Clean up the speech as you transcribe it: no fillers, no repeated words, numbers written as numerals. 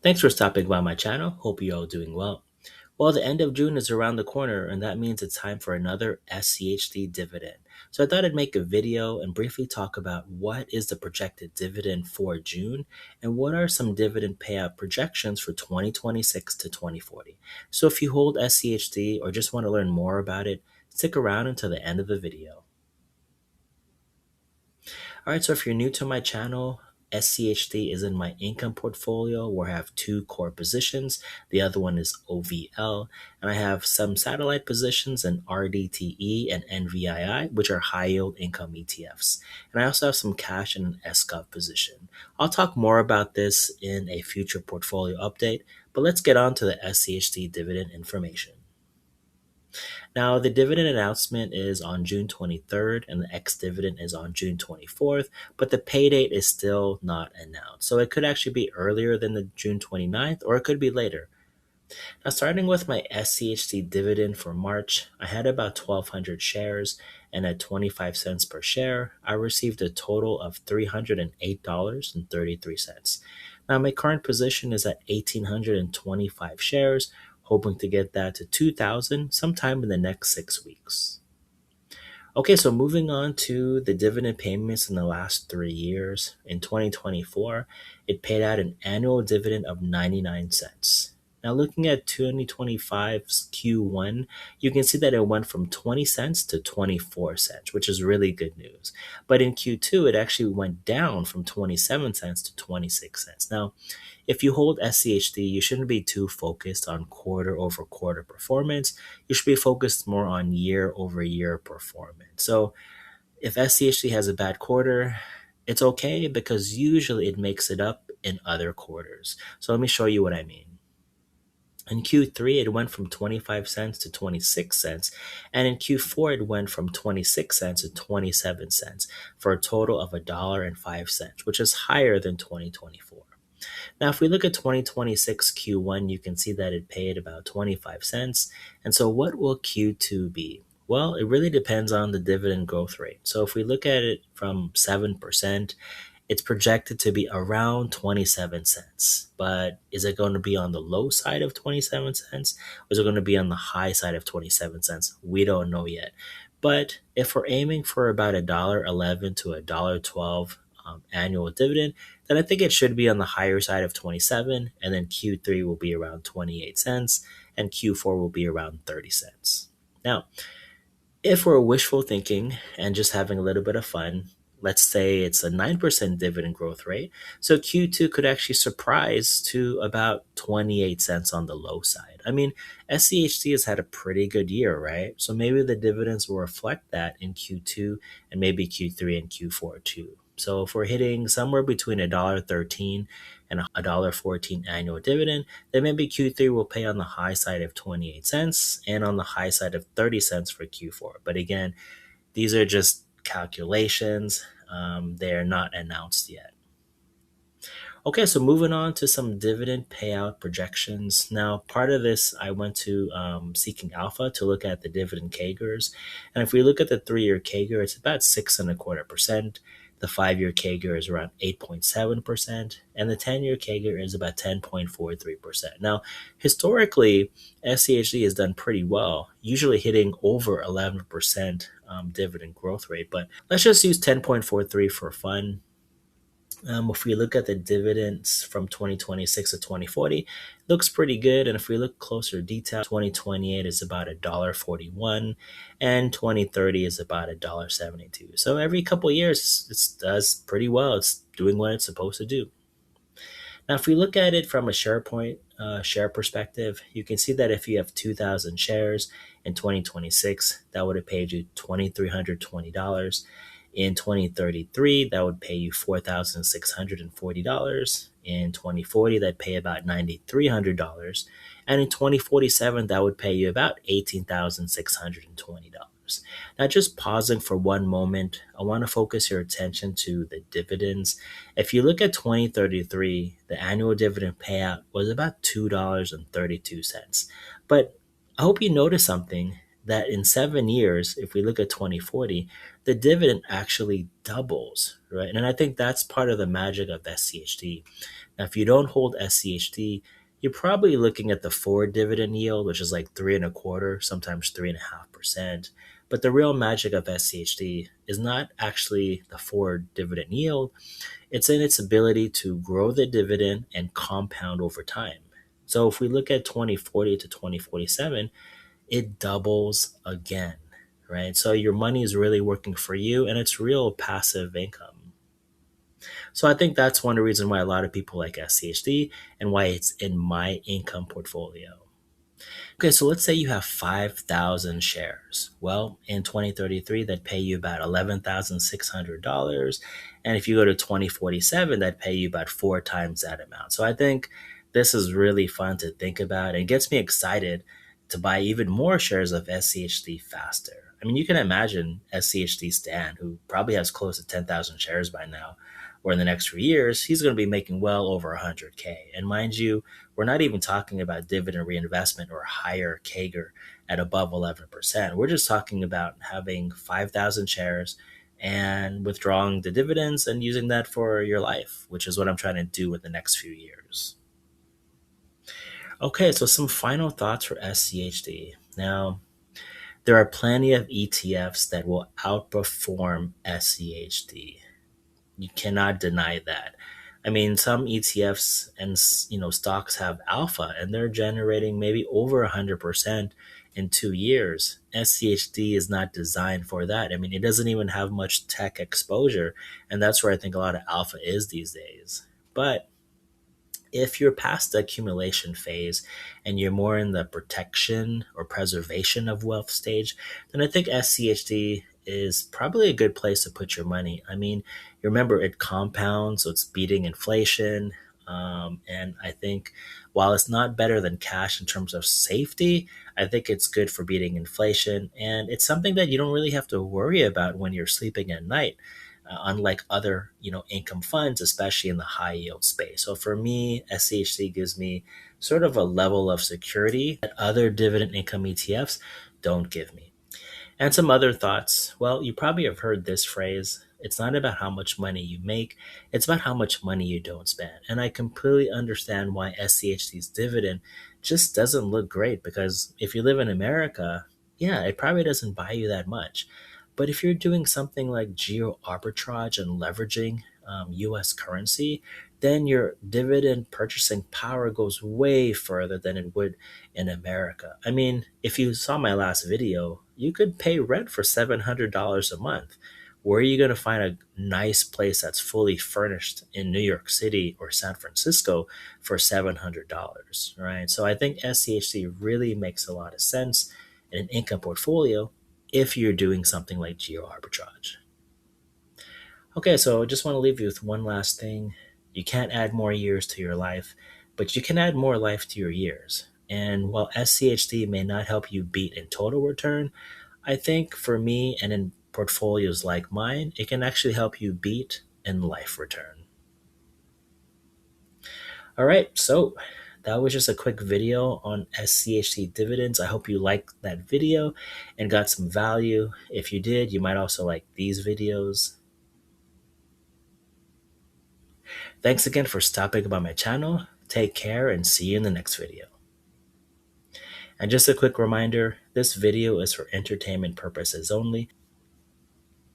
Thanks for stopping by my channel. Hope you're all doing well. Well, the end of June is around the corner, and that means it's time for another SCHD dividend. So I thought I'd make a video and briefly talk about what is the projected dividend for June and what are some dividend payout projections for 2026 to 2040. So if you hold SCHD or just want to learn more about it, stick around until the end of the video. All right, so if you're new to my channel, SCHD is in my income portfolio where I have two core positions. The other one is OVL, and I have some satellite positions in RDTE and NVII, which are high yield income ETFs. And I also have some cash in an SCOV position. I'll talk more about this in a future portfolio update, but let's get on to the SCHD dividend information. Now, the dividend announcement is on June 23rd and the ex-dividend is on June 24th, but the pay date is still not announced. So it could actually be earlier than the June 29th or it could be later. Now, starting with my SCHD dividend for March, I had about 1,200 shares, and at 25 cents per share, I received a total of $308.33. Now, my current position is at 1,825 shares, hoping to get that to 2,000 sometime in the next 6 weeks. Okay, so moving on to the dividend payments in the last 3 years. In 2024, it paid out an annual dividend of 99 cents. Now, looking at 2025's Q1, you can see that it went from 20 cents to 24 cents, which is really good news. But in Q2, it actually went down from 27 cents to 26 cents. Now, if you hold SCHD, you shouldn't be too focused on quarter over quarter performance. You should be focused more on year over year performance. So if SCHD has a bad quarter, it's okay because usually it makes it up in other quarters. So let me show you what I mean. In Q3, it went from 25 cents to 26 cents, and in Q4, it went from 26 cents to 27 cents for a total of $1.05, which is higher than 2024. Now, if we look at 2026 Q1, you can see that it paid about 25 cents. And so what will Q2 be? Well, it really depends on the dividend growth rate. So if we look at it from 7%, it's projected to be around 27 cents. But is it going to be on the low side of 27 cents? Or is it going to be on the high side of 27 cents? We don't know yet. But if we're aiming for about $1.11 to $1.12 annual dividend, then I think it should be on the higher side of 27, and then Q3 will be around 28 cents, and Q4 will be around 30 cents. Now, if we're wishful thinking and just having a little bit of fun, let's say it's a 9% dividend growth rate, so Q2 could actually surprise to about 28 cents on the low side. I mean, SCHD has had a pretty good year, right? So maybe the dividends will reflect that in Q2 and maybe Q3 and Q4 too. So if we're hitting somewhere between $1.13 and $1.14 annual dividend, then maybe Q3 will pay on the high side of 28 cents and on the high side of 30 cents for Q4. But again, these are just calculations. They are not announced yet. Okay, so moving on to some dividend payout projections. Now, part of this, I went to Seeking Alpha to look at the dividend CAGRs. And if we look at the 3-year CAGR, it's about 6.25%. The 5-year CAGR is around 8.7%, and the 10-year CAGR is about 10.43%. Now, historically, SCHD has done pretty well, usually hitting over 11% dividend growth rate, but let's just use 10.43 for fun. If we look at the dividends from 2026 to 2040, it looks pretty good. And if we look closer detail, 2028 is about $1.41 and 2030 is about $1.72. So every couple of years, it does pretty well. It's doing what it's supposed to do. Now, if we look at it from a share perspective, you can see that if you have 2,000 shares in 2026, that would have paid you $2,320. In 2033, that would pay you $4,640. In 2040, that'd pay about $9,300. And in 2047, that would pay you about $18,620. Now, just pausing for one moment, I want to focus your attention to the dividends. If you look at 2033, the annual dividend payout was about $2.32. But I hope you notice something that in 7 years, if we look at 2040, the dividend actually doubles, right? And I think that's part of the magic of SCHD. Now, if you don't hold SCHD, you're probably looking at the forward dividend yield, which is like three and a quarter, sometimes 3.5%. But the real magic of SCHD is not actually the forward dividend yield, it's in its ability to grow the dividend and compound over time. So if we look at 2040 to 2047, it doubles again, right? So your money is really working for you and it's real passive income. So I think that's one of the reasons why a lot of people like SCHD and why it's in my income portfolio. Okay, so let's say you have 5,000 shares. Well, in 2033, that'd pay you about $11,600. And if you go to 2047, that'd pay you about four times that amount. So I think this is really fun to think about and gets me excited to buy even more shares of SCHD faster. I mean, you can imagine SCHD Stan, who probably has close to 10,000 shares by now, or in the next few years, he's going to be making well over 100K. And mind you, we're not even talking about dividend reinvestment or higher CAGR at above 11%. We're just talking about having 5,000 shares and withdrawing the dividends and using that for your life, which is what I'm trying to do in the next few years. Okay, so some final thoughts for SCHD. Now, there are plenty of ETFs that will outperform SCHD. You cannot deny that. I mean, some ETFs and stocks have alpha, and they're generating maybe over 100% in 2 years. SCHD is not designed for that. I mean, it doesn't even have much tech exposure, and that's where I think a lot of alpha is these days. But if you're past the accumulation phase and you're more in the protection or preservation of wealth stage, then I think SCHD is probably a good place to put your money. I mean, you remember it compounds, so it's beating inflation. And I think while it's not better than cash in terms of safety, I think it's good for beating inflation. And it's something that you don't really have to worry about when you're sleeping at night, unlike other income funds, especially in the high yield space. So for me, SCHD gives me sort of a level of security that other dividend income ETFs don't give me. And some other thoughts. Well, you probably have heard this phrase. It's not about how much money you make, it's about how much money you don't spend. And I completely understand why SCHD's dividend just doesn't look great, because if you live in America, yeah, it probably doesn't buy you that much. But if you're doing something like geo arbitrage and leveraging US currency, then your dividend purchasing power goes way further than it would in America. I mean, if you saw my last video, you could pay rent for $700 a month. Where are you going to find a nice place that's fully furnished in New York City or San Francisco for $700, right? So I think SCHD really makes a lot of sense in an income portfolio if you're doing something like geo arbitrage. Okay, so I just want to leave you with one last thing. You can't add more years to your life, but you can add more life to your years. And while SCHD may not help you beat in total return, I think for me and in portfolios like mine, it can actually help you beat in life return. All right, so that was just a quick video on SCHD dividends. I hope you liked that video and got some value. If you did, you might also like these videos. Thanks again for stopping by my channel. Take care and see you in the next video. And just a quick reminder, this video is for entertainment purposes only.